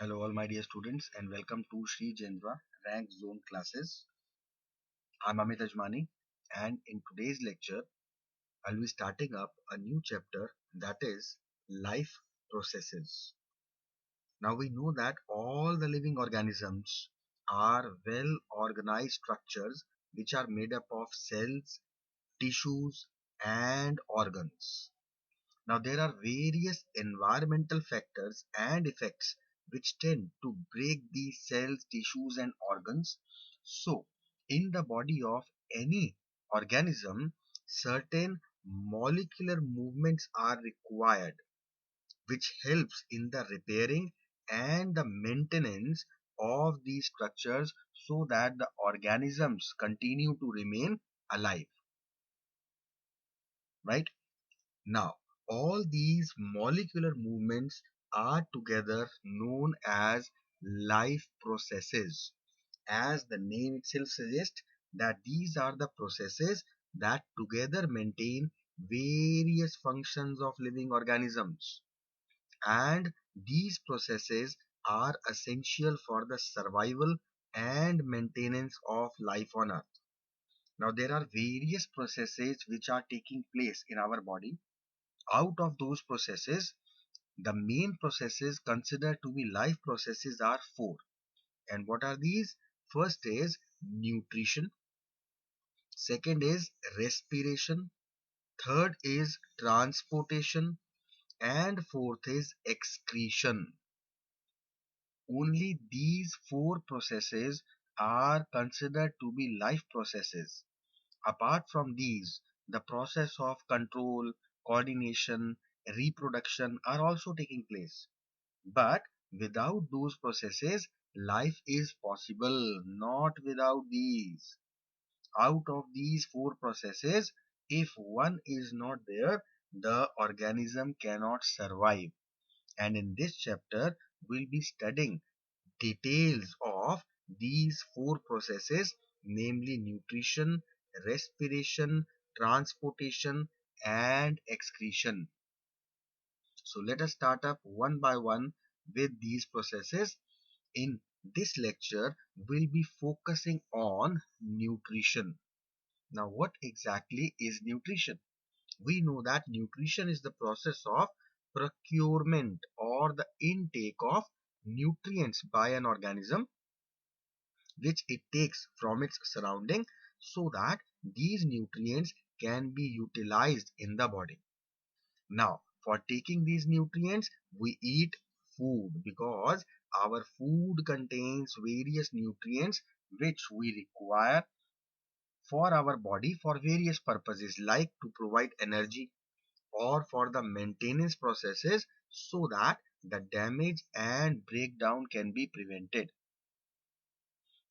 Hello, all my dear students, and welcome to Sri Jendra Rank Zone classes. I'm Amit Ajmani, and in today's lecture, I'll be starting up a new chapter that is life processes. Now, we know that all the living organisms are well organized structures which are made up of cells, tissues, and organs. Now, there are various environmental factors and effects which tend to break these cells, tissues, and organs. So, in the body of any organism, certain molecular movements are required, which helps in the repairing and the maintenance of these structures so that the organisms continue to remain alive, right? Now, all these molecular movements are together known as life processes. As the name itself suggests, that these are the processes that together maintain various functions of living organisms. And these processes are essential for the survival and maintenance of life on Earth. Now, there are various processes which are taking place in our body. Out of those processes, the main processes considered to be life processes are four. And what are these? First is nutrition, second is respiration, third is transportation, and fourth is excretion. Only these four processes are considered to be life processes. Apart from these, the process of control, coordination, reproduction are also taking place. But without those processes, life is possible, not without these. Out of these four processes, if one is not there, the organism cannot survive. And in this chapter, we'll be studying details of these four processes, namely nutrition, respiration, transportation, and excretion. So let us start up one by one with these processes. In this lecture, we'll be focusing on nutrition. Now, what exactly is nutrition? We know that nutrition is the process of procurement or the intake of nutrients by an organism which it takes from its surrounding so that these nutrients can be utilized in the body. Now, for taking these nutrients, we eat food because our food contains various nutrients which we require for our body for various purposes, like to provide energy or for the maintenance processes so that the damage and breakdown can be prevented.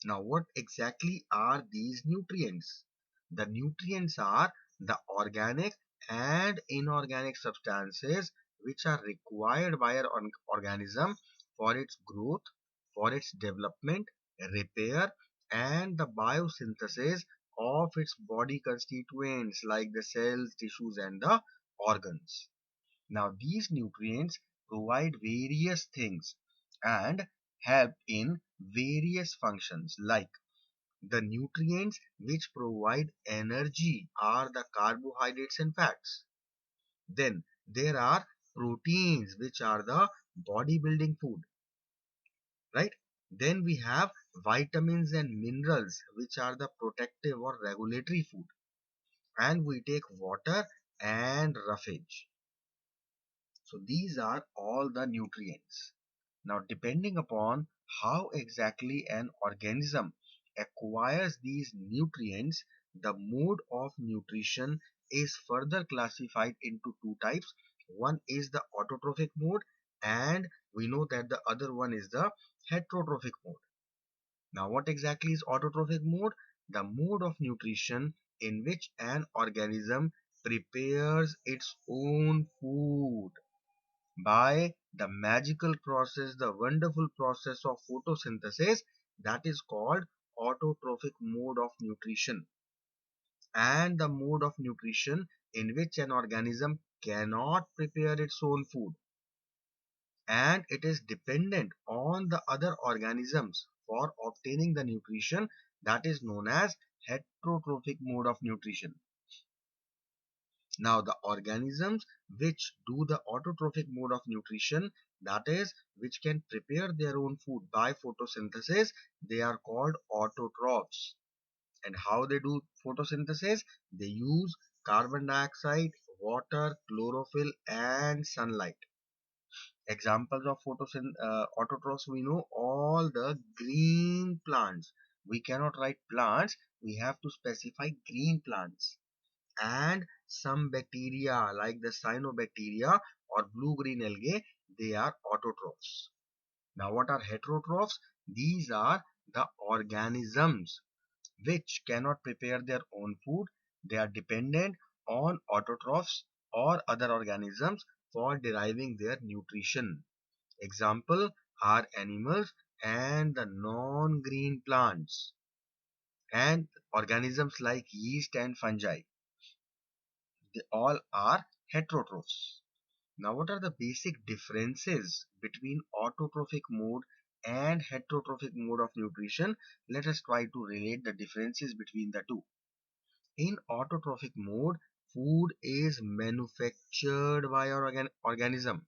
Now, what exactly are these nutrients? The nutrients are the organic and inorganic substances which are required by an organism for its growth, for its development, repair, and the biosynthesis of its body constituents like the cells, tissues, and the organs. Now, these nutrients provide various things and help in various functions, like the nutrients which provide energy are the carbohydrates and fats. Then there are proteins which are the bodybuilding food, right? Then we have vitamins and minerals which are the protective or regulatory food. And we take water and roughage. So these are all the nutrients. Now, depending upon how exactly an organism acquires these nutrients, the mode of nutrition is further classified into two types. One is the autotrophic mode, and we know that the other one is the heterotrophic mode. Now, what exactly is autotrophic mode? The mode of nutrition in which an organism prepares its own food by the magical process, the wonderful process of photosynthesis, that is called autotrophic mode of nutrition. And the mode of nutrition in which an organism cannot prepare its own food, and it is dependent on the other organisms for obtaining the nutrition, that is known as heterotrophic mode of nutrition. Now, the organisms which do the autotrophic mode of nutrition, that is, which can prepare their own food by photosynthesis, they are called autotrophs. And how they do photosynthesis? They use carbon dioxide, water, chlorophyll, and sunlight. Examples of autotrophs, we know all the green plants. We cannot write plants, we have to specify green plants. And some bacteria like the cyanobacteria or blue-green algae, they are autotrophs. Now, what are heterotrophs? These are the organisms which cannot prepare their own food. They are dependent on autotrophs or other organisms for deriving their nutrition. Example are animals and the non-green plants and organisms like yeast and fungi. They all are heterotrophs. Now, what are the basic differences between autotrophic mode and heterotrophic mode of nutrition? Let us try to relate the differences between the two. In autotrophic mode, food is manufactured by our organism,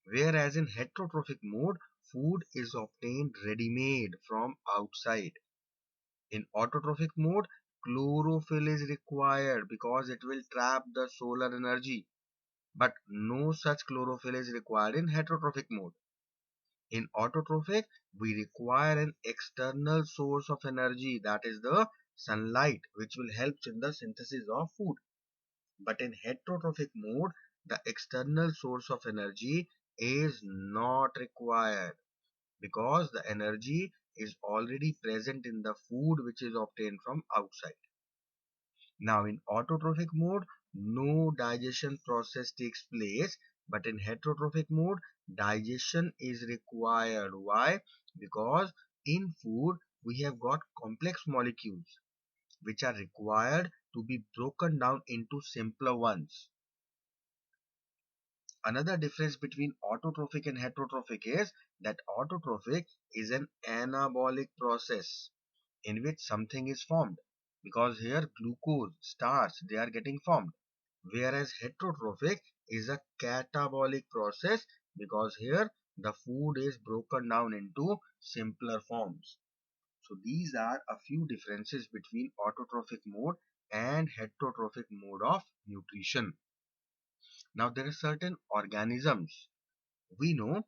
whereas in heterotrophic mode, food is obtained ready-made from outside. In autotrophic mode, chlorophyll is required because it will trap the solar energy, but no such chlorophyll is required in heterotrophic mode. In autotrophic, we require an external source of energy, that is the sunlight, which will help in the synthesis of food. But in heterotrophic mode, the external source of energy is not required because the energy is already present in the food which is obtained from outside. Now, in autotrophic mode, no digestion process takes place, but in heterotrophic mode, digestion is required. Why? Because in food, we have got complex molecules which are required to be broken down into simpler ones. Another difference between autotrophic and heterotrophic is that autotrophic is an anabolic process in which something is formed, because here glucose, starch, they are getting formed, whereas heterotrophic is a catabolic process because here the food is broken down into simpler forms. So these are a few differences between autotrophic mode and heterotrophic mode of nutrition. Now, there are certain organisms we know.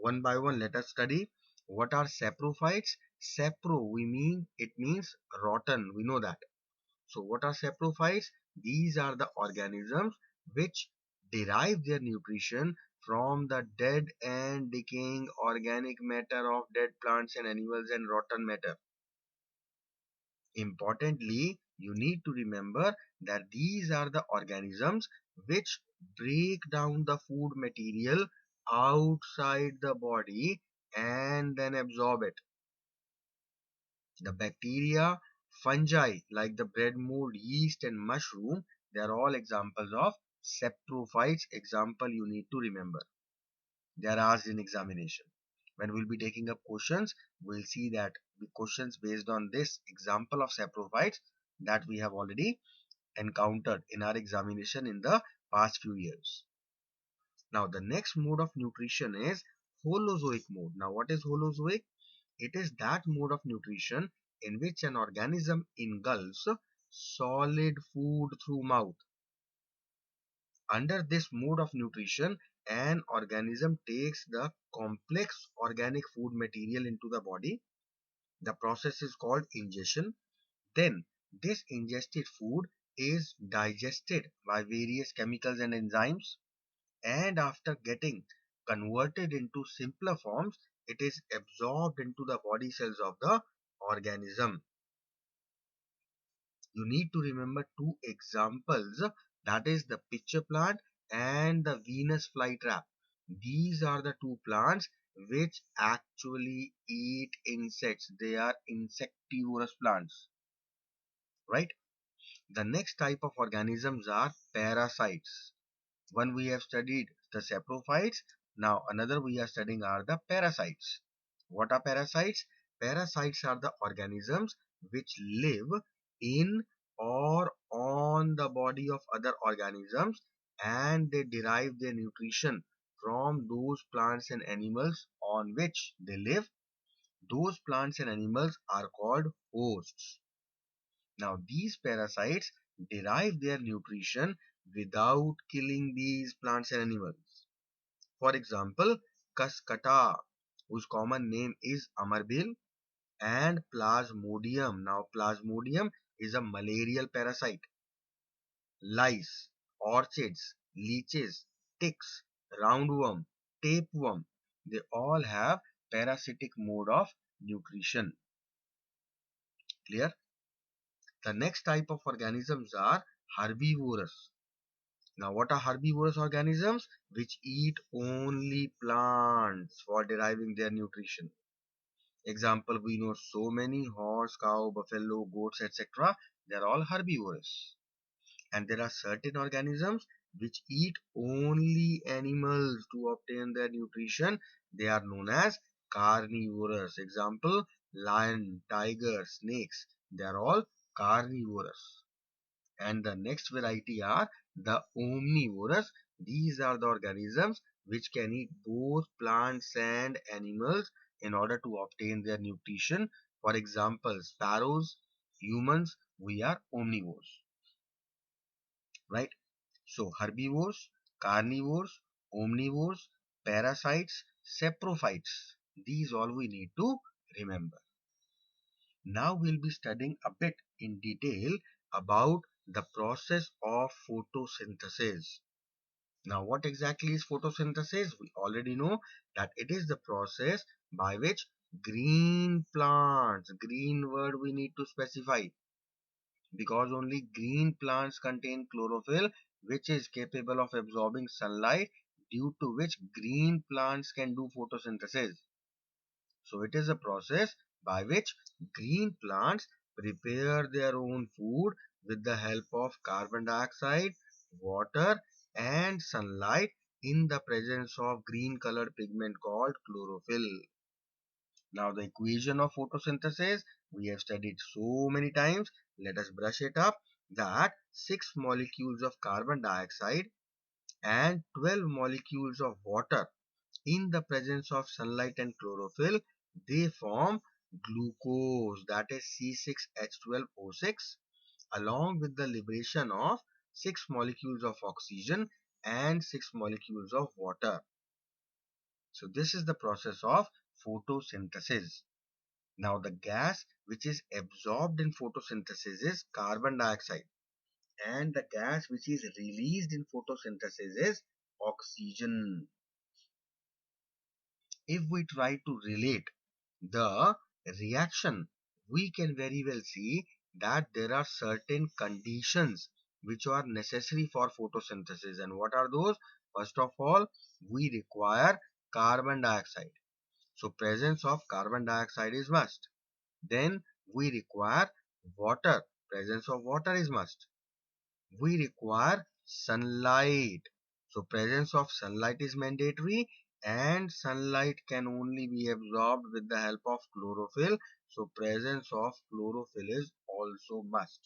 One by one, let us study. What are saprophytes? Sapro, it means rotten. We know that. So, what are saprophytes? These are the organisms which derive their nutrition from the dead and decaying organic matter of dead plants and animals and rotten matter. Importantly, you need to remember that these are the organisms which break down the food material outside the body and then absorb it. The bacteria, fungi like the bread mold, yeast, and mushroom, they are all examples of saprophytes. Example you need to remember. They are asked in examination. When we'll be taking up questions, we'll see that the questions based on this example of saprophytes that we have already encountered in our examination in the past few years. Now, the next mode of nutrition is Holozoic mode. Now, what is Holozoic? It is that mode of nutrition in which an organism engulfs solid food through mouth. Under this mode of nutrition, an organism takes the complex organic food material into the body. The process is called ingestion. Then, this ingested food is digested by various chemicals and enzymes, and after getting converted into simpler forms, it is absorbed into the body cells of the organism. You need to remember two examples, that is the pitcher plant and the Venus flytrap. These are the two plants which actually eat insects. They are insectivorous plants, right? The next type of organisms are parasites. One we have studied the saprophytes. Now another we are studying are the parasites. What are parasites? Parasites are the organisms which live in or on the body of other organisms, and they derive their nutrition from those plants and animals on which they live. Those plants and animals are called hosts. Now, these parasites derive their nutrition without killing these plants and animals. For example, Cuscata, whose common name is Amarbil, and Plasmodium. Now, Plasmodium is a malarial parasite. Lice, orchids, leeches, ticks, roundworm, tapeworm, they all have parasitic mode of nutrition. Clear? The next type of organisms are herbivorous. Now, what are herbivorous organisms? Which eat only plants for deriving their nutrition. Example, we know so many: horse, cow, buffalo, goats, etc. They are all herbivorous. And there are certain organisms which eat only animals to obtain their nutrition. They are known as carnivorous. Example, lion, tiger, snakes. They are all carnivorous. And the next variety are the omnivorous. These are the organisms which can eat both plants and animals in order to obtain their nutrition. For example, sparrows, humans, we are omnivores, right? So herbivores, carnivores, omnivores, parasites, saprophytes. These all we need to remember. Now we'll be studying a bit in detail about the process of photosynthesis. Now, what exactly is photosynthesis? We already know that it is the process by which green plants, green word we need to specify, because only green plants contain chlorophyll, which is capable of absorbing sunlight, due to which green plants can do photosynthesis. So it is a process by which green plants prepare their own food with the help of carbon dioxide, water, and sunlight in the presence of green colored pigment called chlorophyll. Now the equation of photosynthesis we have studied so many times. Let us brush it up. That 6 molecules of carbon dioxide and 12 molecules of water in the presence of sunlight and chlorophyll, they form glucose, that is C6H12O6, along with the liberation of 6 molecules of oxygen and 6 molecules of water. So this is the process of photosynthesis. Now the gas which is absorbed in photosynthesis is carbon dioxide, and the gas which is released in photosynthesis is oxygen. If we try to relate the reaction, we can very well see that there are certain conditions which are necessary for photosynthesis. And what are those? First of all, we require carbon dioxide. So presence of carbon dioxide is must. Then we require water. Presence of water is must. We require sunlight. So presence of sunlight is mandatory, and sunlight can only be absorbed with the help of chlorophyll. So presence of chlorophyll is also must.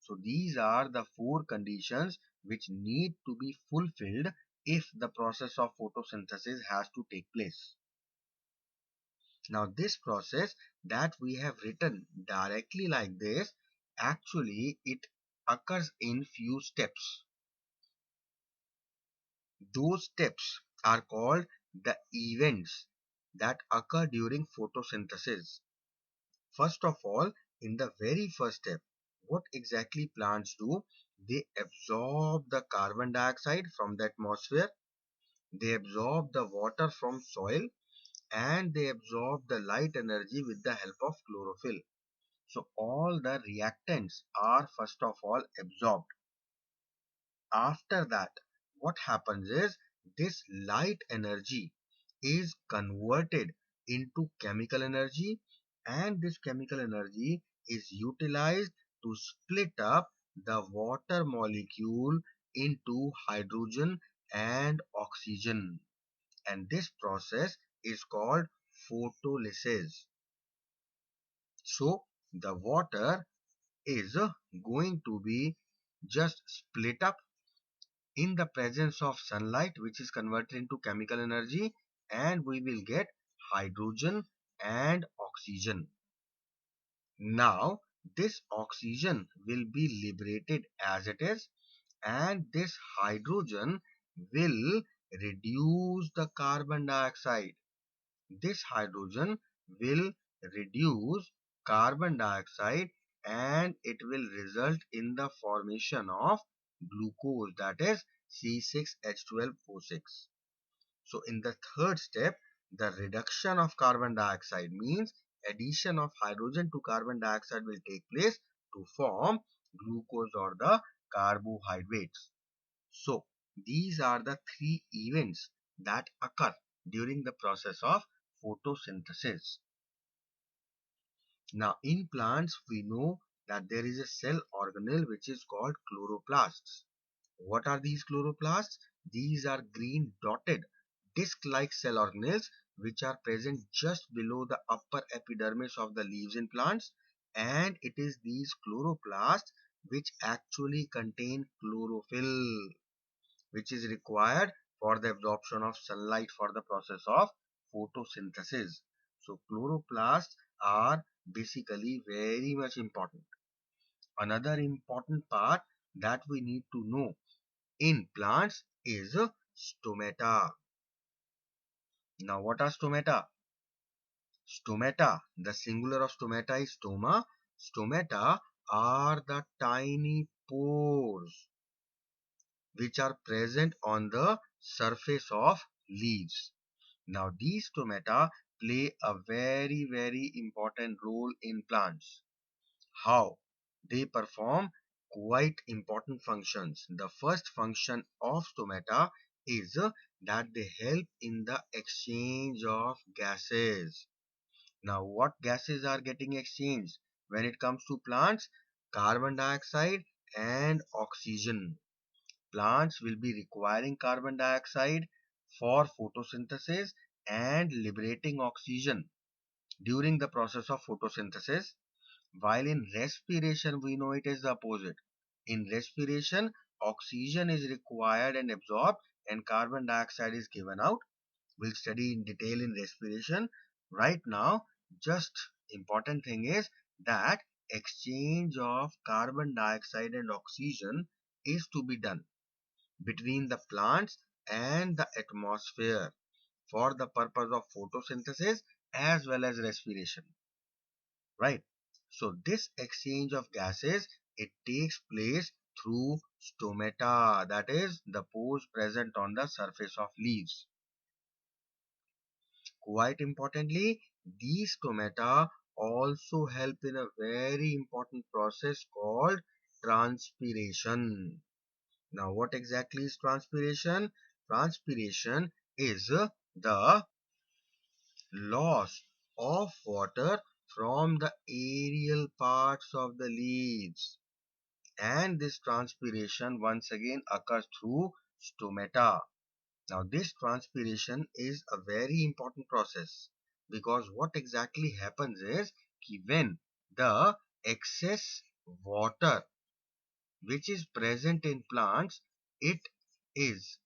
So these are the 4 conditions which need to be fulfilled if the process of photosynthesis has to take place. Now this process that we have written directly like this, actually it occurs in few steps. Those steps are called the events that occur during photosynthesis. First of all, in the very first step, what exactly plants do? They absorb the carbon dioxide from the atmosphere, they absorb the water from soil, and they absorb the light energy with the help of chlorophyll. So all the reactants are first of all absorbed. After that, what happens is this light energy is converted into chemical energy, and this chemical energy is utilized to split up the water molecule into hydrogen and oxygen. And this process is called photolysis. So the water is going to be just split up in the presence of sunlight, which is converted into chemical energy, and we will get hydrogen and oxygen. Now this oxygen will be liberated as it is, and this hydrogen will reduce the carbon dioxide. This hydrogen will reduce carbon dioxide, and it will result in the formation of glucose, that is C6H12O6. So in the third step, the reduction of carbon dioxide means addition of hydrogen to carbon dioxide will take place to form glucose or the carbohydrates. So these are the three events that occur during the process of photosynthesis. Now in plants we know that there is a cell organelle which is called chloroplasts. What are these chloroplasts? These are green dotted disc-like cell organelles which are present just below the upper epidermis of the leaves in plants, and it is these chloroplasts which actually contain chlorophyll, which is required for the absorption of sunlight for the process of photosynthesis. So chloroplasts are basically very much important. Another important part that we need to know in plants is stomata. Now what are stomata? Stomata, the singular of stomata is stoma. Stomata are the tiny pores which are present on the surface of leaves. Now these stomata play a very important role in plants. How? They perform quite important functions. The first function of stomata is that they help in the exchange of gases. Now what gases are getting exchanged when it comes to plants? Carbon dioxide and oxygen. Plants will be requiring carbon dioxide for photosynthesis and liberating oxygen during the process of photosynthesis, while in respiration we know it is the opposite. In respiration, oxygen is required and absorbed and carbon dioxide is given out. We'll study in detail in respiration. Right now, just important thing is that exchange of carbon dioxide and oxygen is to be done between the plants and the atmosphere for the purpose of photosynthesis as well as respiration, right? So this exchange of gases, it takes place through stomata, that is the pores present on the surface of leaves. Quite importantly, these stomata also help in a very important process called transpiration. Now what exactly is transpiration? Transpiration is the loss of water from the aerial parts of the leaves, and this transpiration once again occurs through stomata. Now this transpiration is a very important process because what exactly happens is when the excess water which is present in plants, it is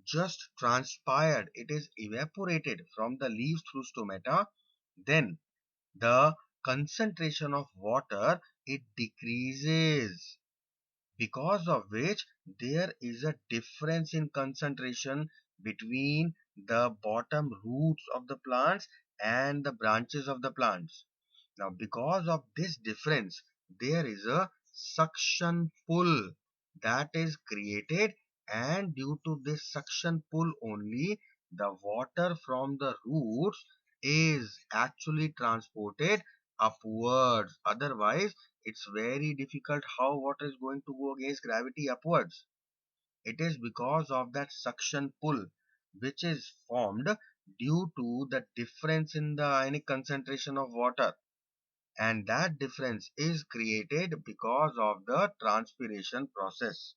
just transpired, it is evaporated from the leaves through stomata, then the concentration of water, it decreases, because of which there is a difference in concentration between the bottom roots of the plants and the branches of the plants. Now because of this difference, there is a suction pull that is created, and due to this suction pull only, the water from the roots is actually transported upwards. Otherwise it's very difficult how water is going to go against gravity upwards. It is because of that suction pull which is formed due to the difference in the ionic concentration of water, and that difference is created because of the transpiration process.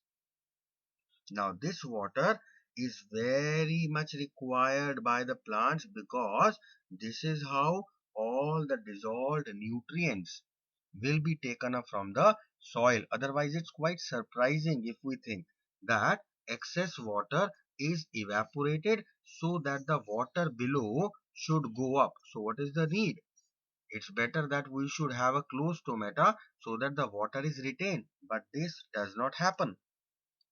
Now this water is very much required by the plants because this is how all the dissolved nutrients will be taken up from the soil. Otherwise, it's quite surprising if we think that excess water is evaporated so that the water below should go up. So what is the need? It's better that we should have a closed stomata so that the water is retained. But this does not happen.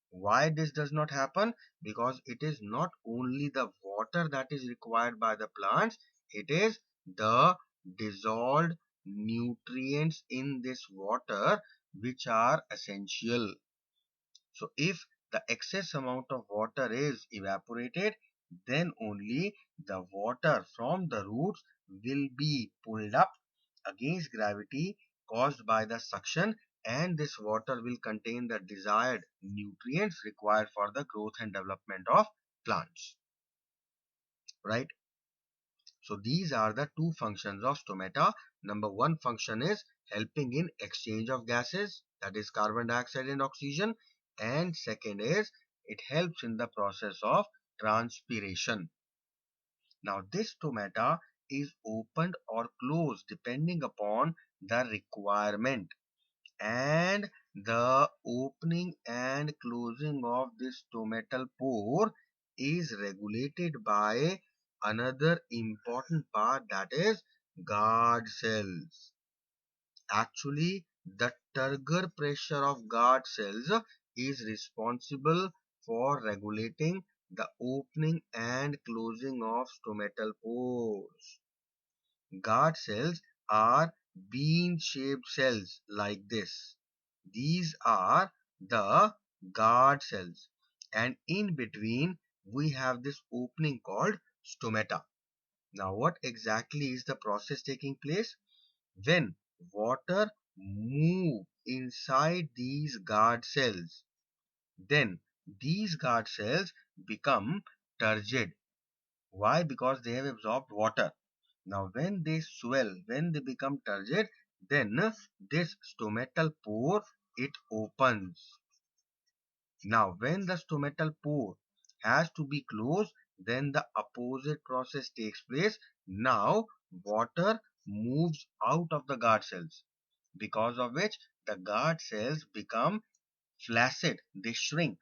Why this does not happen? Because it is not only the water that is required by the plants, it is the dissolved nutrients in this water which are essential. So if the excess amount of water is evaporated, then only the water from the roots will be pulled up against gravity caused by the suction, and this water will contain the desired nutrients required for the growth and development of plants, right? So these are the two functions of stomata. Number one function is helping in exchange of gases, that is carbon dioxide and oxygen, and second is it helps in the process of transpiration. Now this stomata is opened or closed depending upon the requirement, and the opening and closing of this stomatal pore is regulated by another important part, that is guard cells. Actually, the turgor pressure of guard cells is responsible for regulating the opening and closing of stomatal pores. Guard cells are bean-shaped cells like this. These are the guard cells, and in between we have this opening called stomata. Now what exactly is the process taking place? When water move inside these guard cells, then these guard cells become turgid. Why? Because they have absorbed water. Now when they swell, when they become turgid, then this stomatal pore, it opens. Now when the stomatal pore has to be closed, then the opposite process takes place. Now water moves out of the guard cells, because of which the guard cells become flaccid, they shrink,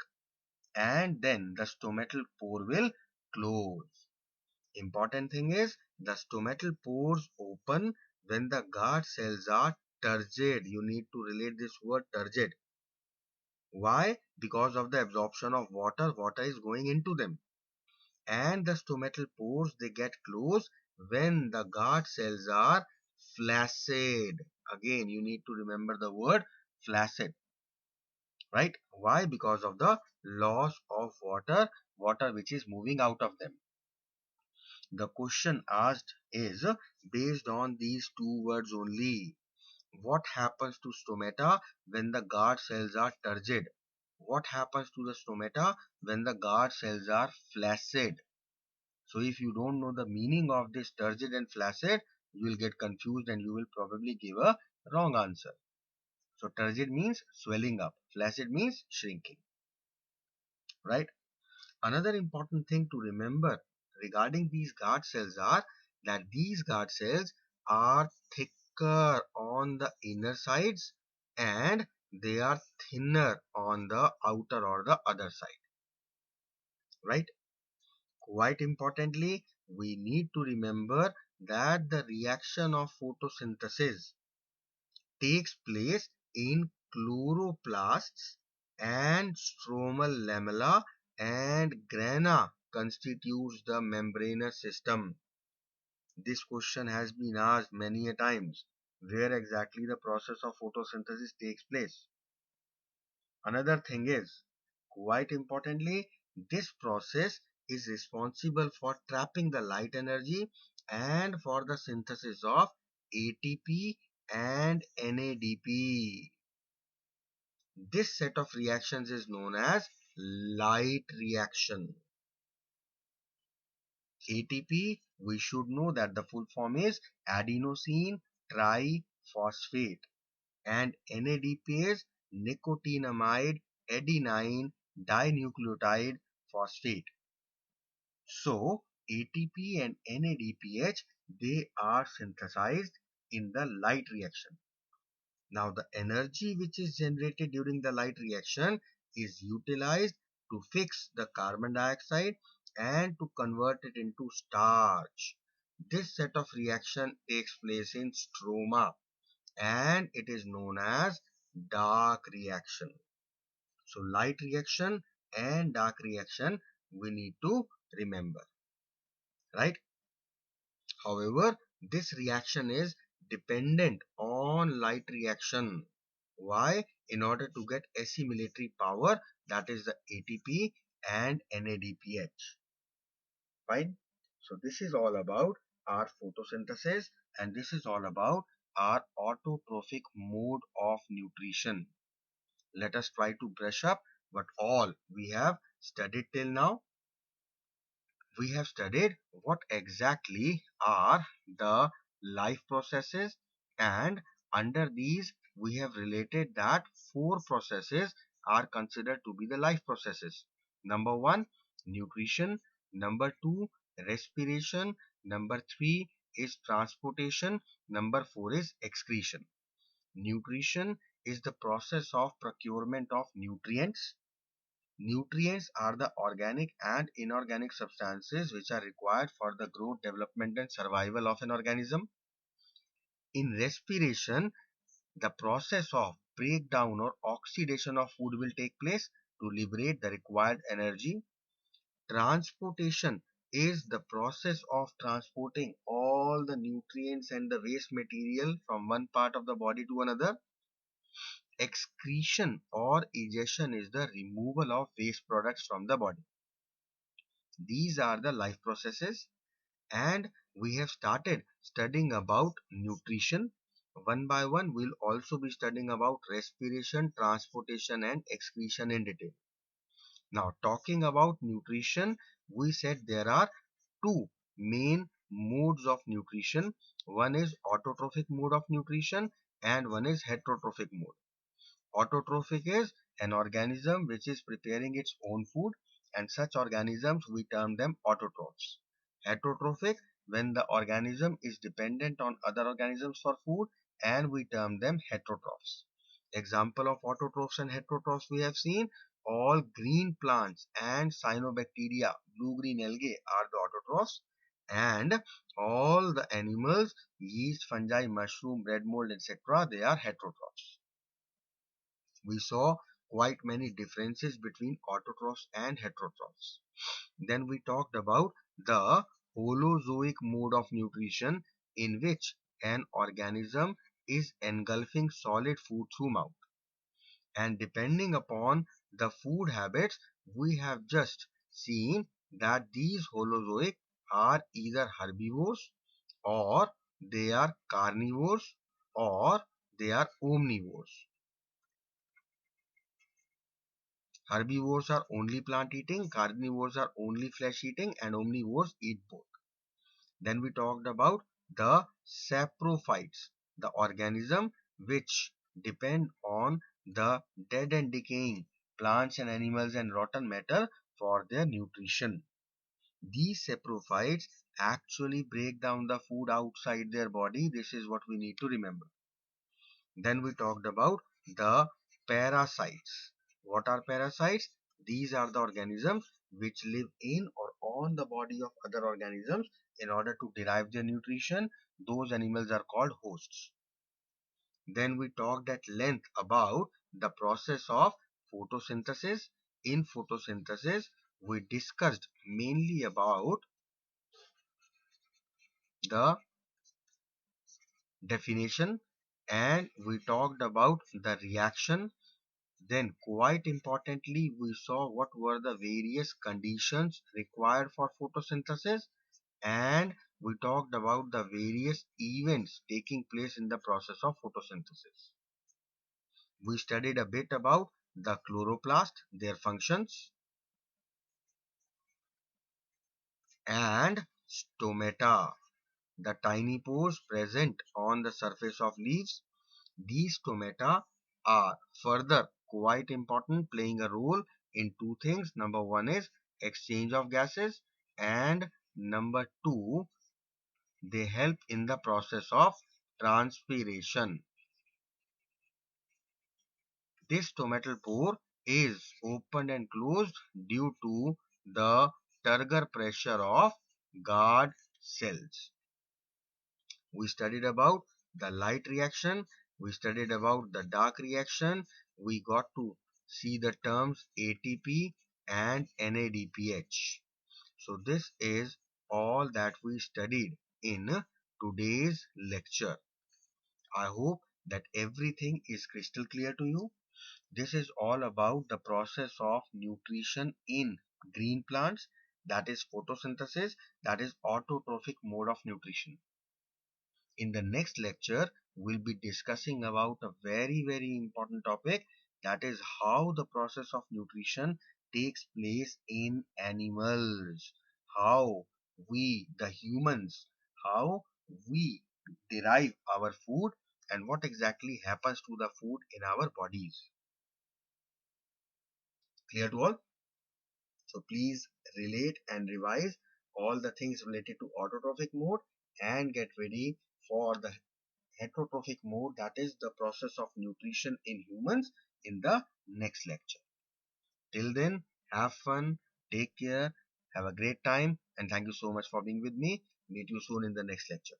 and then the stomatal pore will close. Important thing is the stomatal pores open when the guard cells are turgid. You need to relate this word turgid. Why? Because of the absorption of water. Water is going into them. And the stomatal pores, they get closed when the guard cells are flaccid. Again, you need to remember the word flaccid. Right? Why? Because of the loss of water, water which is moving out of them. The question asked is based on these two words only. What happens to stomata when the guard cells are turgid? What happens to the stomata when the guard cells are flaccid? So if you don't know the meaning of this turgid and flaccid, you will get confused and you will probably give a wrong answer. So turgid means swelling up, flaccid means shrinking, right? Another important thing to remember regarding these guard cells are that these guard cells are thicker on the inner sides and they are thinner on the outer or the other side, right? Quite importantly, we need to remember that the reaction of photosynthesis takes place in chloroplasts, and stromal lamella and grana constitutes the membranous system. This question has been asked many a times. Where exactly the process of photosynthesis takes place? Another thing is, quite importantly, this process is responsible for trapping the light energy and for the synthesis of ATP and NADP. This set of reactions is known as light reaction. ATP, we should know that the full form is adenosine triphosphate, and NADP is nicotinamide adenine dinucleotide phosphate. So ATP and NADPH, they are synthesized in the light reaction. Now the energy which is generated during the light reaction is utilized to fix the carbon dioxide and to convert it into starch. This set of reaction takes place in stroma and it is known as dark reaction. So light reaction and dark reaction we need to remember, right? However, this reaction is dependent on light reaction. Why? In order to get assimilatory power, that is the ATP and NADPH. Fine. So this is all about our photosynthesis and this is all about our autotrophic mode of nutrition. Let us try to brush up what all we have studied till now. We have studied what exactly are the life processes, and under these we have related that four processes are considered to be the life processes. Number one, nutrition. Number two, respiration. Number three is transportation. Number four is excretion. Nutrition is the process of procurement of nutrients. Nutrients are the organic and inorganic substances which are required for the growth, development, and survival of an organism. In respiration, the process of breakdown or oxidation of food will take place to liberate the required energy. Transportation is the process of transporting all the nutrients and the waste material from one part of the body to another. Excretion or egestion is the removal of waste products from the body. These are the life processes, and we have started studying about nutrition. One by one, we'll also be studying about respiration, transportation, and excretion in detail. Now, talking about nutrition, we said there are two main modes of nutrition. One is autotrophic mode of nutrition, and one is heterotrophic mode. Autotrophic is an organism which is preparing its own food, and such organisms we term them autotrophs. Heterotrophic, when the organism is dependent on other organisms for food, and we term them heterotrophs. Example of autotrophs and heterotrophs we have seen: all green plants and cyanobacteria, blue-green algae are the autotrophs, and all the animals, yeast, fungi, mushroom, bread mold, etc., they are heterotrophs. We saw quite many differences between autotrophs and heterotrophs. Then we talked about the holozoic mode of nutrition, in which an organism is engulfing solid food through mouth. And depending upon the food habits, we have just seen that these holozoic are either herbivores, or they are carnivores, or they are omnivores. Herbivores are only plant eating, carnivores are only flesh eating, and omnivores eat both. Then we talked about the saprophytes, the organism which depend on the dead and decaying plants and animals and rotten matter for their nutrition. These saprophytes actually break down the food outside their body. This is what we need to remember. Then we talked about the parasites. What are parasites? These are the organisms which live in or on the body of other organisms in order to derive their nutrition. Those animals are called hosts. Then we talked at length about the process of photosynthesis. In photosynthesis, we discussed mainly about the definition, and we talked about the reaction. Then, quite importantly, we saw what were the various conditions required for photosynthesis, and we talked about the various events taking place in the process of photosynthesis. We studied a bit about the chloroplast, their functions, and stomata, the tiny pores present on the surface of leaves. These stomata are further quite important, playing a role in two things. Number one is exchange of gases, And number two, they help in the process of transpiration. This stomatal pore is opened and closed due to the turgor pressure of guard cells. We studied about the light reaction. We studied about the dark reaction. We got to see the terms ATP and NADPH. So this is all that we studied in today's lecture. I hope that everything is crystal clear to you. This is all about the process of nutrition in green plants, that is photosynthesis, that is autotrophic mode of nutrition. In the next lecture, we'll be discussing about a very important topic, that is how the process of nutrition takes place in animals. How we, the humans, how we derive our food and what exactly happens to the food in our bodies. Clear to all? So please relate and revise all the things related to autotrophic mode and get ready for the heterotrophic mode, that is the process of nutrition in humans, in the next lecture. Till then, have fun, take care, have a great time, and thank you so much for being with me. Meet you soon in the next lecture.